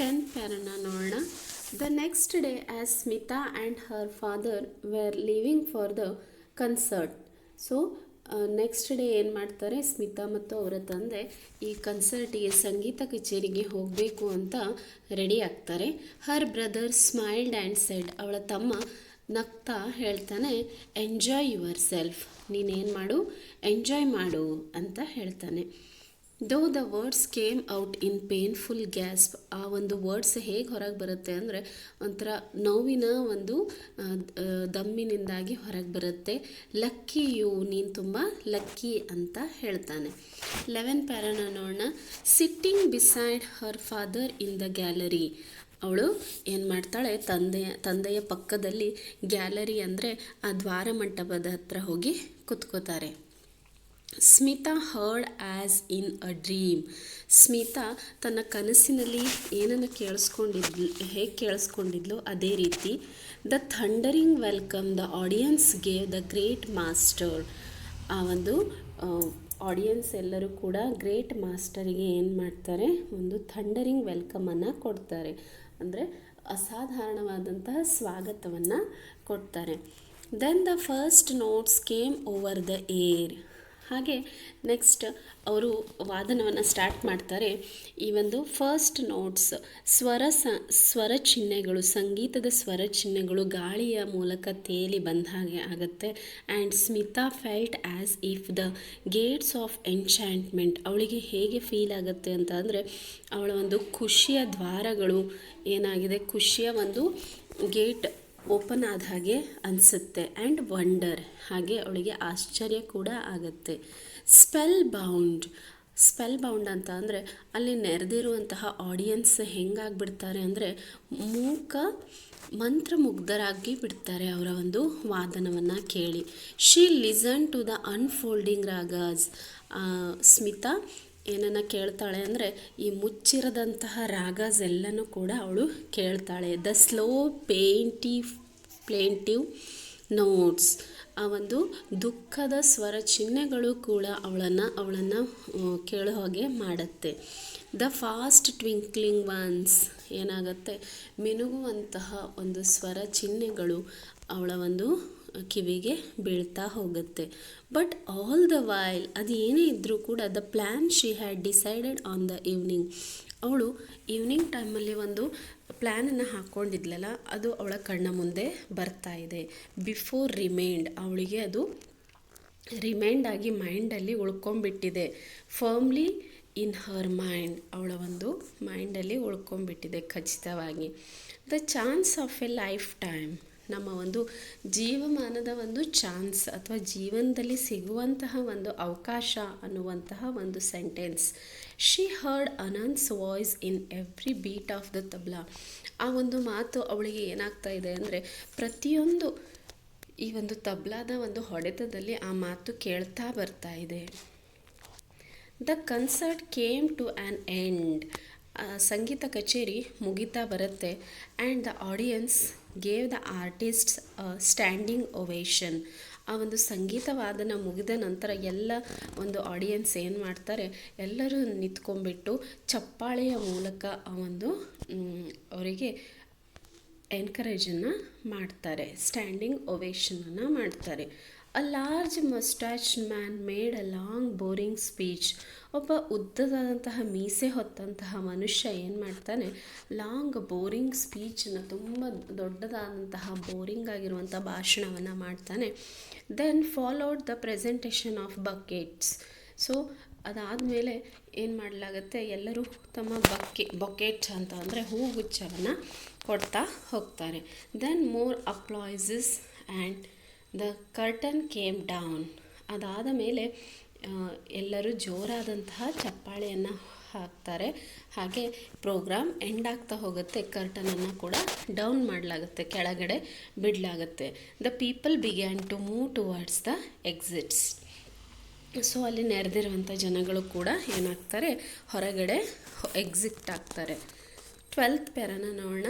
10th ಪ್ಯಾರನ ನೋಡೋಣ. The next day as Smita and her father were leaving for the concert. So next day ಏನು ಮಾಡ್ತಾರೆ, ಸ್ಮಿತಾ ಮತ್ತು ಅವರ ತಂದೆ ಈ ಕನ್ಸರ್ಟಿಗೆ, ಸಂಗೀತ ಕಚೇರಿಗೆ ಹೋಗಬೇಕು ಅಂತ ರೆಡಿ ಆಗ್ತಾರೆ. Her brother smiled and said, ಅವಳ ತಮ್ಮ ನಗ್ತಾ ಹೇಳ್ತಾನೆ, ಎಂಜಾಯ್ ಯುವರ್ ಸೆಲ್ಫ್, ನೀನೇನು ಮಾಡು, ಎಂಜಾಯ್ ಮಾಡು ಅಂತ ಹೇಳ್ತಾನೆ. Though the words came out in painful gasp, ಆ ಒಂದು ವರ್ಡ್ಸ್ ಹೇಗೆ ಹೊರಗೆ ಬರುತ್ತೆ ಅಂದರೆ ಒಂಥರ ನೋವಿನ ಒಂದು ದಮ್ಮಿನಿಂದಾಗಿ ಹೊರಗೆ ಬರುತ್ತೆ. ಲಕ್ಕಿ ಯು, ನೀನು ತುಂಬ ಲಕ್ಕಿ ಅಂತ ಹೇಳ್ತಾನೆ. 11 ಪ್ಯಾರನ ನೋಡೋಣ. Sitting beside Har father in the gallery, ಅವಳು ಏನು ಮಾಡ್ತಾಳೆ, ತಂದೆಯ ಪಕ್ಕದಲ್ಲಿ, ಗ್ಯಾಲರಿ ಅಂದರೆ ಆ ದ್ವಾರ ಮಂಟಪದ ಹತ್ರ ಹೋಗಿ ಕುತ್ಕೋತಾರೆ. Smita heard as in a dream, Smita ತನ್ನ ಕನಸಿನಲ್ಲಿ ಏನನ್ನು ಹೇಗೆ ಕೇಳಿಸ್ಕೊಂಡಿದ್ಲು ಅದೇ ರೀತಿ. The thundering welcome the audience gave the great master, ಆ ಒಂದು ಆಡಿಯನ್ಸ್ ಎಲ್ಲರೂ ಕೂಡ ಗ್ರೇಟ್ ಮಾಸ್ಟರಿಗೆ ಏನು ಮಾಡ್ತಾರೆ, ಒಂದು ಥಂಡರಿಂಗ್ ವೆಲ್ಕಮನ್ನು ಕೊಡ್ತಾರೆ, ಅಂದರೆ ಅಸಾಧಾರಣವಾದಂತಹ ಸ್ವಾಗತವನ್ನು ಕೊಡ್ತಾರೆ. Then the first notes came over the air, ಹಾಗೆ ನೆಕ್ಸ್ಟ್ ಅವರು ವಾದನವನ್ನು ಸ್ಟಾರ್ಟ್ ಮಾಡ್ತಾರೆ. ಈ ಒಂದು ಫಸ್ಟ್ ನೋಟ್ಸ್, ಸ್ವರ ಚಿಹ್ನೆಗಳು, ಸಂಗೀತದ ಸ್ವರ ಚಿಹ್ನೆಗಳು ಗಾಳಿಯ ಮೂಲಕ ತೇಲಿ ಬಂದ ಹಾಗೆ ಆಗುತ್ತೆ. And Smita felt as if the gates of enchantment, ಅವಳಿಗೆ ಹೇಗೆ ಫೀಲ್ ಆಗುತ್ತೆ ಅಂತ ಅಂದರೆ ಅವಳ ಒಂದು ಖುಷಿಯ ದ್ವಾರಗಳು ಏನಾಗಿದೆ, ಖುಷಿಯ ಒಂದು ಗೇಟ್ ಓಪನ್ ಆದ ಹಾಗೆ ಅನಿಸುತ್ತೆ. ಆ್ಯಂಡ್ ವಂಡರ್, ಹಾಗೆ ಅವಳಿಗೆ ಆಶ್ಚರ್ಯ ಕೂಡ ಆಗುತ್ತೆ. ಸ್ಪೆಲ್ ಬೌಂಡ್ ಅಂತ ಅಂದರೆ ಅಲ್ಲಿ ನೆರೆದಿರುವಂತಹ ಆಡಿಯನ್ಸ್ ಹೆಂಗಾಗ್ಬಿಡ್ತಾರೆ ಅಂದರೆ ಮಂತ್ರಮುಗ್ಧರಾಗಿ ಬಿಡ್ತಾರೆ ಅವರ ಒಂದು ವಾದನವನ್ನು ಕೇಳಿ. She listen to the unfolding ragas, Smita ಏನನ್ನು ಕೇಳ್ತಾಳೆ ಅಂದರೆ ಈ ಮುಚ್ಚಿರದಂತಹ ರಾಗಾಸ್ ಎಲ್ಲನೂ ಕೂಡ ಅವಳು ಕೇಳ್ತಾಳೆ. ದ ಸ್ಲೋ ಪ್ಲೇಂಟಿವ್ ನೋಟ್ಸ್, ಆ ಒಂದು ದುಃಖದ ಸ್ವರ ಚಿಹ್ನೆಗಳು ಕೂಡ ಅವಳನ್ನು ಕೇಳೋ ಹಾಗೆ ಮಾಡುತ್ತೆ. ದ ಫಾಸ್ಟ್ ಟ್ವಿಂಕ್ಲಿಂಗ್ ಒನ್ಸ್, ಏನಾಗುತ್ತೆ, ಮಿನುಗುವಂತಹ ಒಂದು ಸ್ವರ ಚಿಹ್ನೆಗಳು ಅವಳ ಒಂದು ಕಿವಿಗೆ ಬೀಳ್ತಾ ಹೋಗುತ್ತೆ. ಬಟ್ ಆಲ್ ದ ವೈಲ್, ಅದು ಏನೇ ಇದ್ದರೂ ಕೂಡ the plan she had decided on the evening, ಅವಳು ಈವ್ನಿಂಗ್ ಟೈಮಲ್ಲಿ ಒಂದು ಪ್ಲ್ಯಾನನ್ನು ಹಾಕ್ಕೊಂಡಿದ್ಲಲ್ಲ, ಅದು ಅವಳ ಕಣ್ಣ ಮುಂದೆ ಬರ್ತಾ ಇದೆ. ಬಿಫೋರ್ ರಿಮೈಂಡ್, ಅವಳಿಗೆ ಅದು ರಿಮೈಂಡ್ ಆಗಿ ಮೈಂಡಲ್ಲಿ ಉಳ್ಕೊಂಬಿಟ್ಟಿದೆ. ಫರ್ಮ್ಲಿ ಇನ್ ಹರ್ ಮೈಂಡ್, ಅವಳ ಒಂದು ಮೈಂಡಲ್ಲಿ ಉಳ್ಕೊಂಬಿಟ್ಟಿದೆ ಖಚಿತವಾಗಿ. The chance of A life time, ನಮ್ಮ ಒಂದು ಜೀವಮಾನದ ಒಂದು ಚಾನ್ಸ್ ಅಥವಾ ಜೀವನದಲ್ಲಿ ಸಿಗುವಂತಹ ಒಂದು ಅವಕಾಶ ಅನ್ನುವಂತಹ ಒಂದು sentence. She heard Anant's voice in every beat of the tabla, ಆ ಒಂದು ಮಾತು ಅವಳಿಗೆ ಏನಾಗ್ತಾ ಇದೆ ಅಂದರೆ ಪ್ರತಿಯೊಂದು ಈ ಒಂದು ತಬ್ಲಾದ ಒಂದು ಹೊಡೆತದಲ್ಲಿ ಆ ಮಾತು ಕೇಳ್ತಾ ಬರ್ತಾ ಇದೆ. The concert came to an end, ಸಂಗೀತ ಕಚೇರಿ ಮುಗಿತಾ ಬರುತ್ತೆ. And the audience gave the artists standing ovation, ಆ ಒಂದು ಸಂಗೀತ ವಾದನ ಮುಗಿದ ನಂತರ ಎಲ್ಲ ಒಂದು ಆಡಿಯನ್ಸ್ ಏನು ಮಾಡ್ತಾರೆ, ಎಲ್ಲರೂ ನಿಂತ್ಕೊಂಡ್ಬಿಟ್ಟು ಚಪ್ಪಾಳೆಯ ಮೂಲಕ ಆ ಒಂದು ಅವರಿಗೆ ಎನ್ಕರೇಜನ್ನು ಮಾಡ್ತಾರೆ, ಸ್ಟ್ಯಾಂಡಿಂಗ್ ಒವೇಷನನ್ನು ಮಾಡ್ತಾರೆ. A large moustache man made a long boring speech, ಒಬ್ಬ ಉದ್ದದಾದಂತಹ ಮೀಸೆ ಹೊತ್ತಂತಹ ಮನುಷ್ಯ ಏನು ಮಾಡ್ತಾನೆ, ಲಾಂಗ್ ಬೋರಿಂಗ್ ಸ್ಪೀಚನ್ನು, ತುಂಬ ದೊಡ್ಡದಾದಂತಹ ಬೋರಿಂಗ್ ಆಗಿರುವಂಥ ಭಾಷಣವನ್ನು ಮಾಡ್ತಾನೆ. Then followed the presentation of bouquets, so ಅದಾದಮೇಲೆ ಏನು ಮಾಡಲಾಗುತ್ತೆ, ಎಲ್ಲರೂ ತಮ್ಮ ಬೊಕೆಟ್ಸ್ ಅಂತ ಅಂದರೆ ಹೂಗುಚ್ಛವನ್ನು ಕೊಡ್ತಾ ಹೋಗ್ತಾರೆ. Then more applauses and the curtain came down, ಅದಾದ ಮೇಲೆ ಎಲ್ಲರೂ ಜೋರಾದಂತಹ ಚಪ್ಪಾಳೆಯನ್ನು ಹಾಕ್ತಾರೆ. ಹಾಗೆ ಪ್ರೋಗ್ರಾಮ್ ಎಂಡ್ ಆಗ್ತಾ ಹೋಗುತ್ತೆ, ಕರ್ಟನನ್ನು ಕೂಡ ಡೌನ್ ಮಾಡಲಾಗುತ್ತೆ, ಕೆಳಗಡೆ ಬಿಡಲಾಗುತ್ತೆ. The people began to move towards the exits, so ಅಲ್ಲಿ ನೆರೆದಿರುವಂಥ ಜನಗಳು ಕೂಡ ಏನಾಗ್ತಾರೆ, ಹೊರಗಡೆ ಎಕ್ಸಿಟ್ ಆಗ್ತಾರೆ. 12th ಪ್ಯಾರನ ನೋಡೋಣ.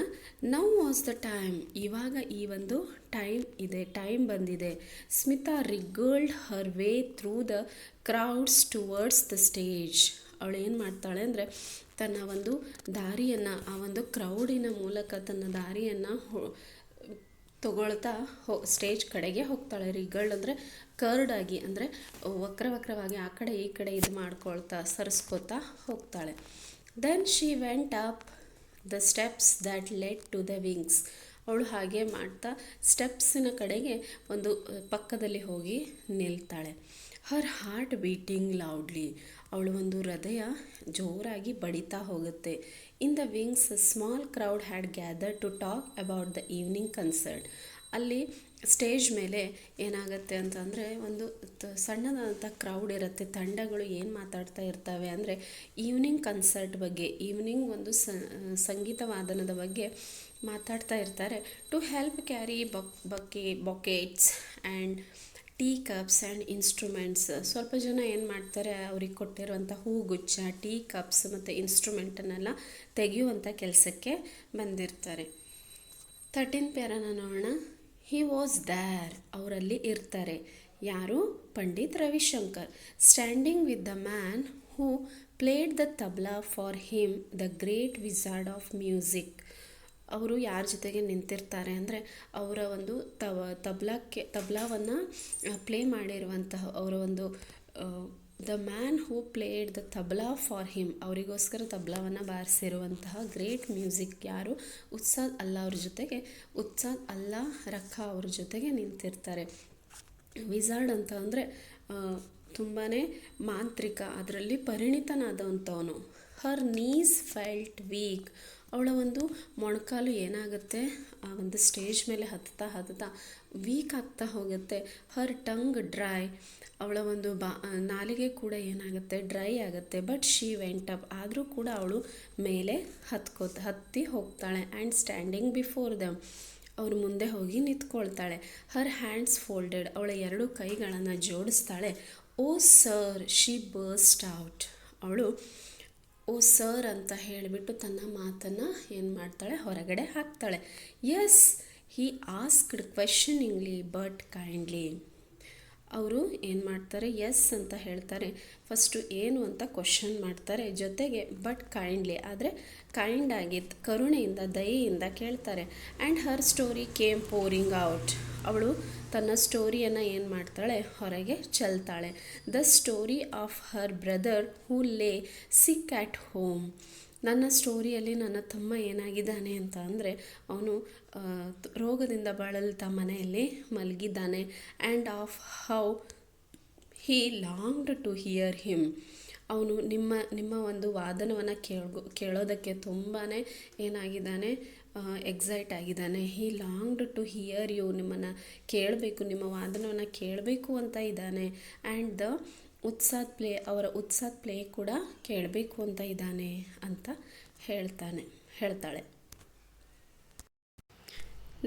ನೌ ವಾಸ್ ದ ಟೈಮ್, ಇವಾಗ ಈ ಒಂದು ಟೈಮ್ ಬಂದಿದೆ. Smita wriggled her way through the crowds towards the stage, ಅವಳು ಏನು ಮಾಡ್ತಾಳೆ ಅಂದರೆ ತನ್ನ ಒಂದು ದಾರಿಯನ್ನು ಆ ಒಂದು ಕ್ರೌಡಿನ ಮೂಲಕ ತನ್ನ ದಾರಿಯನ್ನು ತಗೊಳ್ತಾ ಸ್ಟೇಜ್ ಕಡೆಗೆ ಹೋಗ್ತಾಳೆ. ರಿಗಲ್ಡ್ ಅಂದರೆ ಕರ್ಡಾಗಿ, ಅಂದರೆ ವಕ್ರವಾಗಿ ಆ ಕಡೆ ಈ ಕಡೆ ಇದು ಮಾಡ್ಕೊಳ್ತಾ ಸರಿಸ್ಕೊತಾ ಹೋಗ್ತಾಳೆ. Then she went up the steps that led to the wings. ಅವಳು ಹಾಗೆ ಮಾಡ್ತಾ ಸ್ಟೆಪ್ಸಿನ ಕಡೆಗೆ ಒಂದು ಪಕ್ಕದಲ್ಲಿ ಹೋಗಿ ನಿಲ್ತಾಳೆ. Her heart beating loudly. ಅವಳು ಒಂದು ಹೃದಯ ಜೋರಾಗಿ ಬಡಿತಾ ಹೋಗುತ್ತೆ. In the wings small crowd had gather to talk about the evening concert. ಅಲ್ಲಿ ಸ್ಟೇಜ್ ಮೇಲೆ ಏನಾಗುತ್ತೆ ಅಂತಂದರೆ ಒಂದು ಸಣ್ಣದಾದಂಥ ಕ್ರೌಡ್ ಇರುತ್ತೆ. ತಂಡಗಳು ಏನು ಮಾತಾಡ್ತಾ ಇರ್ತವೆ ಅಂದರೆ ಈವ್ನಿಂಗ್ ಕನ್ಸರ್ಟ್ ಬಗ್ಗೆ, ಈವ್ನಿಂಗ್ ಒಂದು ಸಂಗೀತ ವಾದನದ ಬಗ್ಗೆ ಮಾತಾಡ್ತಾ ಇರ್ತಾರೆ. To help carry bouquets and tea cups and instruments. ಸ್ವಲ್ಪ ಜನ ಏನು ಮಾಡ್ತಾರೆ, ಅವ್ರಿಗೆ ಕೊಟ್ಟಿರುವಂಥ ಹೂಗುಚ್ಛ, ಟೀ ಕಪ್ಸ್ ಮತ್ತು ಇನ್ಸ್ಟ್ರೂಮೆಂಟನ್ನೆಲ್ಲ ತೆಗೆಯುವಂಥ ಕೆಲಸಕ್ಕೆ ಬಂದಿರ್ತಾರೆ. 13 ಪ್ಯಾರಾನ ನೋಡೋಣ. He was there. ಅವರಲ್ಲಿ ಇರ್ತಾರೆ. ಯಾರು? Pandit Ravishankar. Standing with the man who played the tabla for him, the great wizard of music. ಅವರು ಯಾರ ಜೊತೆಗೆ ನಿಂತಿರ್ತಾರೆ ಅಂದರೆ ಅವರ ಒಂದು ತಬ್ಲಾವನ್ನು ಪ್ಲೇ ಮಾಡಿರುವಂತಹ ಅವರ ಒಂದು the man who played the tabla for him, ಅವರಿಗೋಸ್ಕರ ತಬ್ಲಾವನ್ನು ಬಾರಿಸಿರುವಂತಹ ಗ್ರೇಟ್ ಮ್ಯೂಸಿಕ್ ಯಾರು? ಉತ್ಸಾದ್ ಅಲ್ಲಾ ಅವ್ರ ಜೊತೆಗೆ, ಉತ್ಸಾದ್ ಅಲ್ಲಾ ರಖಾ ಅವ್ರ ಜೊತೆಗೆ ನಿಂತಿರ್ತಾರೆ. ವಿಸಾರ್ಡ್ ಅಂತ ಅಂದರೆ ತುಂಬಾ ಮಾಂತ್ರಿಕ, ಅದರಲ್ಲಿ ಪರಿಣಿತನಾದಂಥವನು. ಹರ್ ನೀಸ್ ಫೆಲ್ಟ್ ವೀಕ್. ಅವಳ ಒಂದು ಮೊಣಕಾಲು ಏನಾಗುತ್ತೆ, ಆ ಒಂದು ಸ್ಟೇಜ್ ಮೇಲೆ ಹತ್ತುತ್ತಾ ವೀಕ್ ಆಗ್ತಾ ಹೋಗುತ್ತೆ. ಹರ್ ಟಂಗ್ ಡ್ರೈ. ಅವಳ ಒಂದು ನಾಲಿಗೆ ಕೂಡ ಏನಾಗುತ್ತೆ, ಡ್ರೈ ಆಗುತ್ತೆ. But she went up. ಆದರೂ ಕೂಡ ಅವಳು ಮೇಲೆ ಹತ್ತಿ ಹೋಗ್ತಾಳೆ. ಆ್ಯಂಡ್ ಸ್ಟ್ಯಾಂಡಿಂಗ್ ಬಿಫೋರ್ ದಮ್. ಅವ್ರ ಮುಂದೆ ಹೋಗಿ ನಿಂತ್ಕೊಳ್ತಾಳೆ. ಹರ್ ಹ್ಯಾಂಡ್ಸ್ ಫೋಲ್ಡೆಡ್. ಅವಳ 2 ಕೈಗಳನ್ನು ಜೋಡಿಸ್ತಾಳೆ. ಓ ಸರ್, ಶಿ ಬರ್ಸ್ಟ್ ಔಟ್. ಅವಳು ಓ ಸರ್ ಅಂತ ಹೇಳಿಬಿಟ್ಟು ತನ್ನ ಮಾತನ್ನು ಏನು ಮಾಡ್ತಾಳೆ, ಹೊರಗಡೆ ಹಾಕ್ತಾಳೆ. Yes, he asked questioningly but kindly. ಅವರು ಏನು ಮಾಡ್ತಾರೆ, ಎಸ್ ಅಂತ ಹೇಳ್ತಾರೆ. ಫಸ್ಟು ಏನು ಅಂತ ಕ್ವಶನ್ ಮಾಡ್ತಾರೆ, ಜೊತೆಗೆ ಬಟ್ ಕೈಂಡ್ಲಿ, ಆದರೆ ಕೈಂಡಾಗಿ ಕರುಣೆಯಿಂದ ದಯೆಯಿಂದ ಕೇಳ್ತಾರೆ. And her story came pouring out. ಅವಳು ತನ್ನ ಸ್ಟೋರಿಯನ್ನು ಏನು ಮಾಡ್ತಾಳೆ, ಹೊರಗೆ ಚೆಲ್ತಾಳೆ. The story of her brother who lay sick at home. ನನ್ನ ಸ್ಟೋರಿಯಲ್ಲಿ ನನ್ನ ತಮ್ಮ ಏನಾಗಿದ್ದಾನೆ ಅಂತ ಅಂದರೆ ಅವನು ರೋಗದಿಂದ ಬಳಲ್ತಾ ಮನೆಯಲ್ಲಿ ಮಲಗಿದ್ದಾನೆ. And of how he longed to hear him. ಅವನು ನಿಮ್ಮ ಒಂದು ವಾದನವನ್ನು ಕೇಳೋದಕ್ಕೆ ತುಂಬಾ ಏನಾಗಿದ್ದಾನೆ, ಎಕ್ಸೈಟ್ ಆಗಿದ್ದಾನೆ. He longed to hear you. ನಿಮ್ಮನ್ನು ಕೇಳಬೇಕು, ನಿಮ್ಮ ವಾದನವನ್ನು ಕೇಳಬೇಕು ಅಂತ ಇದ್ದಾನೆ. ಆ್ಯಂಡ್ ದ ಅವರ ಉತ್ಸಾದ್ ಪ್ಲೇ ಕೂಡ ಕೇಳಬೇಕು ಅಂತ ಇದ್ದಾನೆ ಅಂತ ಹೇಳ್ತಾಳೆ.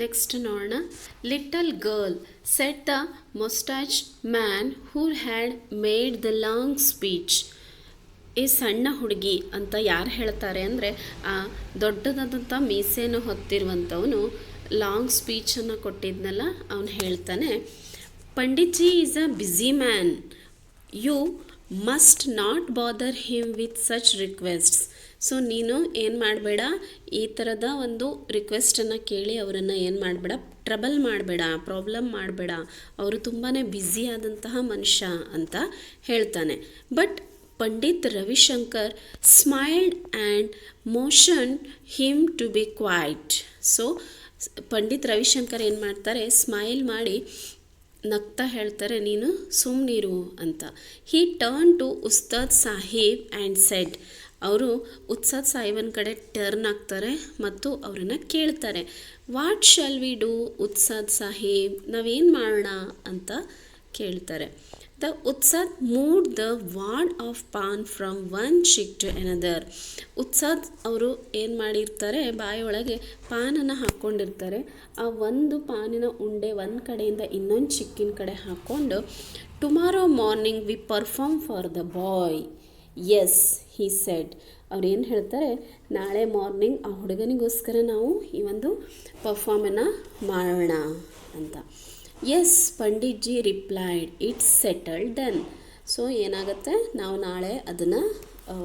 ನೆಕ್ಸ್ಟ್ ನೋಡೋಣ. Little girl said the moustache man who had made the long speech. ಈ ಸಣ್ಣ ಹುಡುಗಿ ಅಂತ ಯಾರು ಹೇಳ್ತಾರೆ ಅಂದರೆ ಆ ದೊಡ್ಡದಾದಂಥ ಮೀಸೆಯನ್ನು ಹೊತ್ತಿರುವಂಥವನು ಲಾಂಗ್ ಸ್ಪೀಚನ್ನು ಕೊಟ್ಟಿದ್ನಲ್ಲ, ಅವನು ಹೇಳ್ತಾನೆ, Pandit ji is a busy man. You must not bother him with such requests. So ನೀನು ಏನು ಮಾಡಬೇಡ, ಈ ಥರದ ಒಂದು ರಿಕ್ವೆಸ್ಟನ್ನು ಕೇಳಿ ಅವರನ್ನು ಏನು ಮಾಡಬೇಡ, ಟ್ರಬಲ್ ಮಾಡಬೇಡ, ಪ್ರಾಬ್ಲಮ್ ಮಾಡಬೇಡ, ಅವರು ತುಂಬಾ ಬ್ಯುಸಿ ಆದಂತಹ ಮನುಷ್ಯ ಅಂತ ಹೇಳ್ತಾನೆ. But Pandit Ravishankar smiled and motion him to be quiet. So Pandit Ravishankar ಏನು ಮಾಡ್ತಾರೆ, ಸ್ಮೈಲ್ ಮಾಡಿ ನಗ್ತಾ ಹೇಳ್ತಾರೆ, ನೀನು ಸುಮ್ಮನಿರು ಅಂತ. He turn to Ustad Sahib and said. ಅವರು ಉತ್ಸಾದ್ ಸಾಹೇಬನ ಕಡೆ ಟರ್ನ್ ಆಗ್ತಾರೆ ಮತ್ತು ಅವರನ್ನು ಕೇಳ್ತಾರೆ, what shall we do Ustad Saheb, ನಾವೇನು ಮಾಡೋಣ ಅಂತ ಕೇಳ್ತಾರೆ. The Ustad moved the wad of paan from one cheek to another. Ustad ಅವರು ಏನು ಮಾಡಿರ್ತಾರೆ, ಬಾಯಿಯೊಳಗೆ ಪಾನನ್ನು ಹಾಕ್ಕೊಂಡಿರ್ತಾರೆ. ಆ ಒಂದು ಪಾನಿನ ಉಂಡೆ ಒಂದು ಕಡೆಯಿಂದ ಇನ್ನೊಂದು ಚಿಕ್ಕಿನ ಕಡೆ ಹಾಕ್ಕೊಂಡು, tomorrow morning we perform for the boy. Yes he said. ಅವ್ರೇನು ಹೇಳ್ತಾರೆ, ನಾಳೆ ಮಾರ್ನಿಂಗ್ ಆ ಹುಡುಗನಿಗೋಸ್ಕರ ನಾವು ಈ ಒಂದು ಪರ್ಫಾರ್ಮನ್ನು ಮಾಡೋಣ ಅಂತ. Yes Pandit ji replied, it's settled done. So ಏನಾಗುತ್ತೆ, ನಾವು ನಾಳೆ ಅದನ್ನು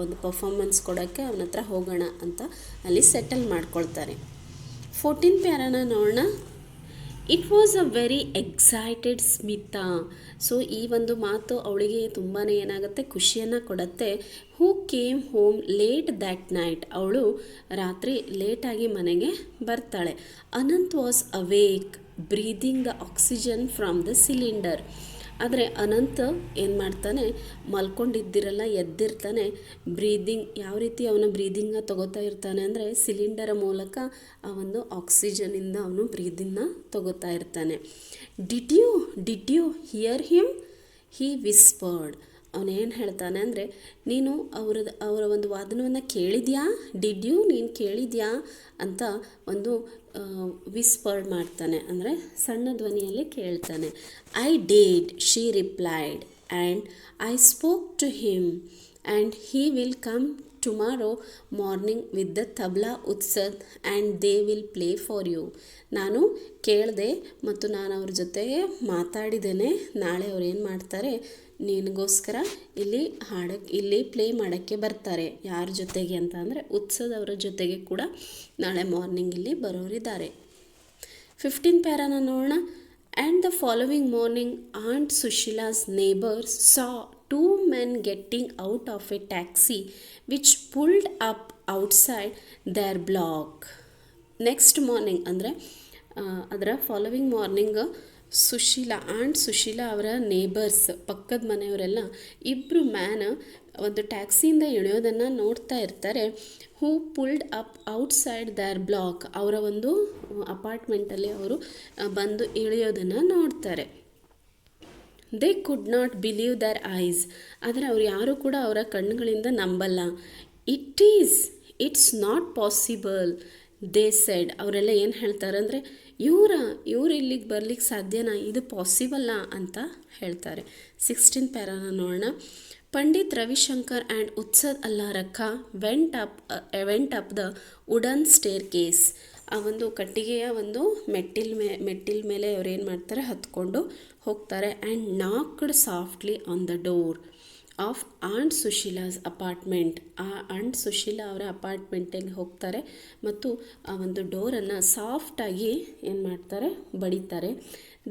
ಒಂದು ಪರ್ಫಾರ್ಮೆನ್ಸ್ ಕೊಡೋಕ್ಕೆ ಅವನ ಹತ್ರ ಹೋಗೋಣ ಅಂತ ಅಲ್ಲಿ ಸೆಟಲ್ ಮಾಡ್ಕೊಳ್ತಾರೆ. 14 ಪ್ಯಾರಾನ ನೋಡೋಣ. It was a very excited Smita. So ಈ ಒಂದು ಮಾತು ಅವಳಿಗೆ ತುಂಬಾ ಏನಾಗುತ್ತೆ, ಖುಷಿಯನ್ನು ಕೊಡುತ್ತೆ. Who came home late that night. ಅವಳು ರಾತ್ರಿ ಲೇಟಾಗಿ ಮನೆಗೆ ಬರ್ತಾಳೆ. Anant was awake breathing the oxygen from the cylinder. ಆದರೆ ಅನಂತ್ ಏನು ಮಾಡ್ತಾನೆ, ಮಲ್ಕೊಂಡಿದ್ದಿರಲ್ಲ ಎದ್ದಿರ್ತಾನೆ. ಬ್ರೀದಿಂಗ್ ಯಾವ ರೀತಿ ಅವನ ಬ್ರೀದಿಂಗನ್ನ ತಗೋತಾ ಇರ್ತಾನೆ ಅಂದರೆ ಸಿಲಿಂಡರ ಮೂಲಕ ಆ ಒಂದು ಆಕ್ಸಿಜನಿಂದ ಅವನು ಬ್ರೀದಿಂಗನ್ನ ತಗೋತಾ ಇರ್ತಾನೆ. Did you hear him he whispered. ಅವನೇನು ಹೇಳ್ತಾನೆ ಅಂದರೆ, ನೀನು ಅವರ ಒಂದು ವಾದನವನ್ನು ಕೇಳಿದ್ಯಾ, ನೀನು ಕೇಳಿದ್ಯಾ ಅಂತ ಒಂದು ವಿಸ್ಪರ್ಡ್ ಮಾಡ್ತಾನೆ, ಅಂದರೆ ಸಣ್ಣ ಧ್ವನಿಯಲ್ಲಿ ಕೇಳ್ತಾನೆ. I did, she replied, and I spoke to him and he will come tomorrow morning with the tabla Ustad and they will play for you. ನಾನು ಕೇಳಿದೆ ಮತ್ತು ನಾನು ಅವ್ರ ಜೊತೆಗೆ ಮಾತಾಡಿದ್ದೇನೆ. ನಾಳೆ ಅವ್ರು ಏನು ಮಾಡ್ತಾರೆ, ನಿನಗೋಸ್ಕರ ಇಲ್ಲಿ ಪ್ಲೇ ಮಾಡೋಕ್ಕೆ ಬರ್ತಾರೆ. ಯಾರ ಜೊತೆಗೆ ಅಂತ ಅಂದರೆ ಉತ್ಸದವರ ಜೊತೆಗೆ ಕೂಡ ನಾಳೆ ಮಾರ್ನಿಂಗ್ ಇಲ್ಲಿ ಬರೋರಿದ್ದಾರೆ. 15 ಪ್ಯಾರಾನ ನೋಡೋಣ. And the following morning aunt Sushila's neighbours saw 2 men getting out of a taxi which pulled up outside their block. Next morning ಅಂದರೆ ಅದರ ಫಾಲೋವಿಂಗ್ ಮಾರ್ನಿಂಗ್ ಸುಶೀಲಾ ಅವರ ನೇಬರ್ಸ್, ಪಕ್ಕದ ಮನೆಯವರೆಲ್ಲ ಇಬ್ಬರು ಮ್ಯಾನ್ ಒಂದು ಟ್ಯಾಕ್ಸಿಯಿಂದ ಇಳಿಯೋದನ್ನು ನೋಡ್ತಾ ಇರ್ತಾರೆ. Who pulled up outside their block. ಅವರ ಒಂದು ಅಪಾರ್ಟ್ಮೆಂಟಲ್ಲಿ ಅವರು ಬಂದು ಇಳಿಯೋದನ್ನು ನೋಡ್ತಾರೆ. They could not believe their eyes. ಆದರೆ ಅವ್ರು ಯಾರೂ ಕೂಡ ಅವರ ಕಣ್ಣುಗಳಿಂದ ನಂಬಲ್ಲ. It's not possible they said. ಅವರೆಲ್ಲ ಏನು ಹೇಳ್ತಾರೆ ಅಂದರೆ, ಇವ್ರು ಇಲ್ಲಿಗೆ ಬರ್ಲಿಕ್ಕೆ ಸಾಧ್ಯನಾ, ಇದು ಪಾಸಿಬಲ್ಲ ಅಂತ ಹೇಳ್ತಾರೆ. 16 ಪ್ಯಾರಾನ ನೋಡೋಣ. Pandit Ravishankar and Ustad Allarakha went up the wooden staircase. ಆ ಒಂದು ಕಟ್ಟಿಗೆಯ ಒಂದು ಮೆಟ್ಟಿಲ ಮೇಲೆ ಅವ್ರು ಏನು ಮಾಡ್ತಾರೆ, ಹತ್ಕೊಂಡು ಹೋಗ್ತಾರೆ. And knocked softly on the door of aunt Sushila's apartment. ಆ ಆಂಟ್ ಸುಶೀಲಾ ಅವರ ಅಪಾರ್ಟ್ಮೆಂಟಿಗೆ ಹೋಗ್ತಾರೆ ಮತ್ತು ಆ ಒಂದು ಡೋರನ್ನು ಸಾಫ್ಟಾಗಿ ಏನು ಮಾಡ್ತಾರೆ, ಬಡಿತಾರೆ.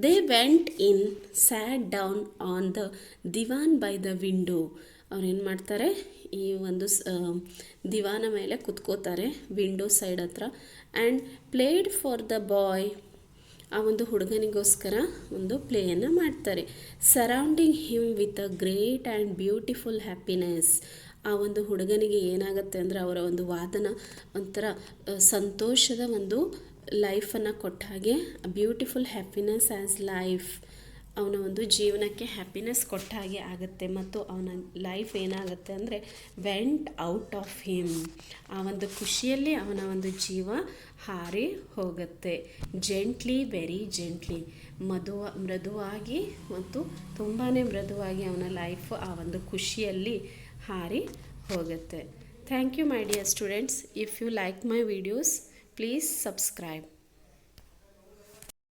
They went in, sat down on the divan by the window. ಅವ್ರು ಏನು ಮಾಡ್ತಾರೆ, ಈ ಒಂದು ದಿವಾನ ಮೇಲೆ ಕುತ್ಕೋತಾರೆ ವಿಂಡೋ ಸೈಡ್ ಹತ್ರ. And played for the boy. ಆ ಒಂದು ಹುಡುಗನಿಗೋಸ್ಕರ ಒಂದು ಪ್ಲೇಯನ್ನು ಮಾಡ್ತಾರೆ. Surrounding him with a great and beautiful happiness. ಆ ಒಂದು ಹುಡುಗನಿಗೆ ಏನಾಗುತ್ತೆ ಅಂದರೆ ಅವರ ಒಂದು ವಾದನ ಒಂಥರ ಸಂತೋಷದ ಒಂದು ಲೈಫನ್ನು ಕೊಟ್ಟ ಹಾಗೆ, ಬ್ಯೂಟಿಫುಲ್ ಹ್ಯಾಪಿನೆಸ್ ಆ್ಯಸ್ ಲೈಫ್. ಅವನ ಒಂದು ಜೀವನಕ್ಕೆ ಹ್ಯಾಪಿನೆಸ್ ಕೊಟ್ಟ ಹಾಗೆ ಆಗುತ್ತೆ. ಮತ್ತು ಅವನ ಲೈಫ್ ಏನಾಗುತ್ತೆ ಅಂದರೆ ವೆಂಟ್ ಔಟ್ ಆಫ್ ಹಿಮ್. ಆ ಒಂದು ಖುಷಿಯಲ್ಲಿ ಅವನ ಒಂದು ಜೀವ ಹಾರಿ ಹೋಗುತ್ತೆ. ಜೆಂಟ್ಲಿ, ವೆರಿ ಜೆಂಟ್ಲಿ, ಮೃದುವಾಗಿ ಮತ್ತು ತುಂಬಾ ಮೃದುವಾಗಿ ಅವನ ಲೈಫ್ ಆ ಒಂದು ಖುಷಿಯಲ್ಲಿ ಹಾರಿ ಹೋಗುತ್ತೆ. Thank you my dear students. If you like my videos, please subscribe.